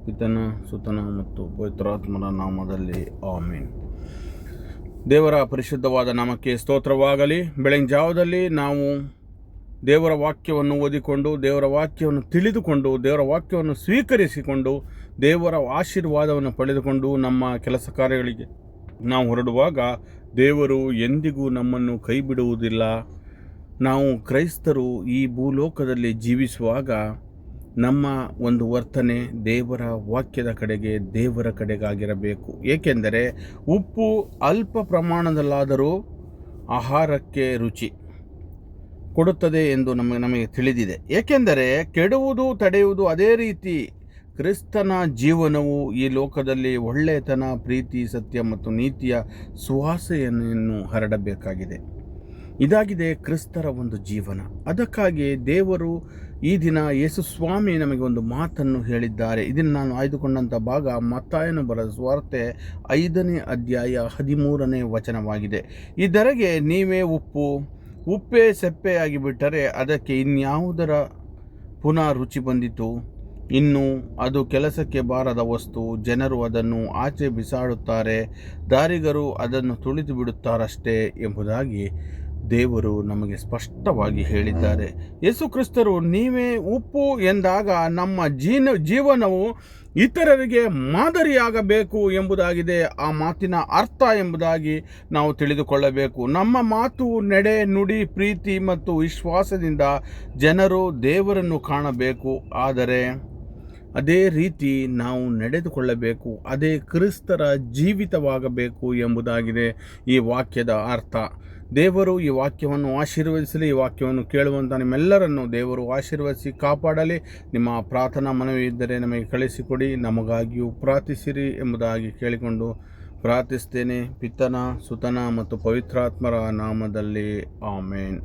ಪಿತನ ಸುತನ ಮತ್ತು ಪವಿತ್ರಾತ್ಮನ ನಾಮದಲ್ಲಿ ಆಮೆನ್. ದೇವರ ಪರಿಶುದ್ಧವಾದ ನಾಮಕ್ಕೆ ಸ್ತೋತ್ರವಾಗಲಿ. ಬೆಳಗಿನ ಜಾವದಲ್ಲಿ ನಾವು ದೇವರ ವಾಕ್ಯವನ್ನು ಓದಿಕೊಂಡು, ದೇವರ ವಾಕ್ಯವನ್ನು ತಿಳಿದುಕೊಂಡು, ದೇವರ ವಾಕ್ಯವನ್ನು ಸ್ವೀಕರಿಸಿಕೊಂಡು, ದೇವರ ಆಶೀರ್ವಾದವನ್ನು ಪಡೆದುಕೊಂಡು ನಮ್ಮ ಕೆಲಸ ಕಾರ್ಯಗಳಿಗೆ ನಾವು ಹೊರಡುವಾಗ ದೇವರು ಎಂದಿಗೂ ನಮ್ಮನ್ನು ಕೈ ಬಿಡುವುದಿಲ್ಲ. ನಾವು ಕ್ರೈಸ್ತರು ಈ ಭೂಲೋಕದಲ್ಲಿ ಜೀವಿಸುವಾಗ ನಮ್ಮ ಒಂದು ವರ್ತನೆ ದೇವರ ವಾಕ್ಯದ ಕಡೆಗೆ, ದೇವರ ಕಡೆಗಾಗಿರಬೇಕು. ಏಕೆಂದರೆ ಉಪ್ಪು ಅಲ್ಪ ಪ್ರಮಾಣದಲ್ಲಾದರೂ ಆಹಾರಕ್ಕೆ ರುಚಿ ಕೊಡುತ್ತದೆ ಎಂದು ನಮಗೆ ತಿಳಿದಿದೆ. ಏಕೆಂದರೆ ಕೆಡುವುದು ತಡೆಯುವುದು. ಅದೇ ರೀತಿ ಕ್ರಿಸ್ತನ ಜೀವನವು ಈ ಲೋಕದಲ್ಲಿ ಒಳ್ಳೆಯತನ, ಪ್ರೀತಿ, ಸತ್ಯ ಮತ್ತು ನೀತಿಯ ಸುವಾಸನೆಯನ್ನು ಹರಡಬೇಕಾಗಿದೆ. ಇದಾಗಿದೆ ಕ್ರಿಸ್ತರ ಒಂದು ಜೀವನ. ಅದಕ್ಕಾಗಿ ದೇವರು ಈ ದಿನ ಯೇಸು ಸ್ವಾಮಿ ನಮಗೆ ಒಂದು ಮಾತನ್ನು ಹೇಳಿದ್ದಾರೆ. ಇದನ್ನು ನಾನು ಆಯ್ದುಕೊಂಡಂಥ ಭಾಗ ಮತ್ತಾಯನು ಬರೆದ ಸುವಾರ್ತೆ 5ನೇ ಅಧ್ಯಾಯ 13ನೇ ವಚನವಾಗಿದೆ. ಇದರೆಗೆ ನೀವೇ ಉಪ್ಪೇ ಸೆಪ್ಪೆಯಾಗಿ ಬಿಟ್ಟರೆ ಅದಕ್ಕೆ ಇನ್ಯಾವುದರ ಪುನಃ ರುಚಿ ಬಂದಿತು? ಇನ್ನು ಅದು ಕೆಲಸಕ್ಕೆ ಬಾರದ ವಸ್ತು. ಜನರು ಅದನ್ನು ಆಚೆ ಬಿಸಾಡುತ್ತಾರೆ, ದಾರಿಗರು ಅದನ್ನು ತುಳಿದು ಬಿಡುತ್ತಾರಷ್ಟೇ ಎಂಬುದಾಗಿ ದೇವರು ನಮಗೆ ಸ್ಪಷ್ಟವಾಗಿ ಹೇಳಿದ್ದಾರೆ. ಯೇಸು ಕ್ರಿಸ್ತರು ನೀವೇ ಉಪ್ಪು ಎಂದಾಗ ನಮ್ಮ ಜೀವನವು ಇತರರಿಗೆ ಮಾದರಿಯಾಗಬೇಕು ಎಂಬುದಾಗಿದೆ ಆ ಮಾತಿನ ಅರ್ಥ ಎಂಬುದಾಗಿ ನಾವು ತಿಳಿದುಕೊಳ್ಳಬೇಕು. ನಮ್ಮ ಮಾತು, ನಡೆ, ನುಡಿ, ಪ್ರೀತಿ ಮತ್ತು ವಿಶ್ವಾಸದಿಂದ ಜನರು ದೇವರನ್ನು ಕಾಣಬೇಕು. ಆದರೆ ಅದೇ ರೀತಿ ನಾವು ನಡೆದುಕೊಳ್ಳಬೇಕು. ಅದೇ ಕ್ರಿಸ್ತರ ಜೀವಿತವಾಗಬೇಕು ಎಂಬುದಾಗಿದೆ ಈ ವಾಕ್ಯದ ಅರ್ಥ. ದೇವರು ಈ ವಾಕ್ಯವನ್ನು ಆಶೀರ್ವದಿಸಲಿ. ಈ ವಾಕ್ಯವನ್ನು ಕೇಳುವಂಥ ನಿಮ್ಮೆಲ್ಲರನ್ನು ದೇವರು ಆಶೀರ್ವದಿಸಿ ಕಾಪಾಡಲಿ. ನಿಮ್ಮ ಪ್ರಾರ್ಥನಾ ಮನವಿ ಇದ್ದರೆ ನಮಗೆ ಕಳಿಸಿಕೊಡಿ, ನಮಗಾಗಿಯೂ ಪ್ರಾರ್ಥಿಸಿರಿ ಎಂಬುದಾಗಿ ಕೇಳಿಕೊಂಡು ಪ್ರಾರ್ಥಿಸ್ತೇನೆ. ಪಿತನ ಸುತನ ಮತ್ತು ಪವಿತ್ರಾತ್ಮರ ನಾಮದಲ್ಲಿ ಆಮೇನ್.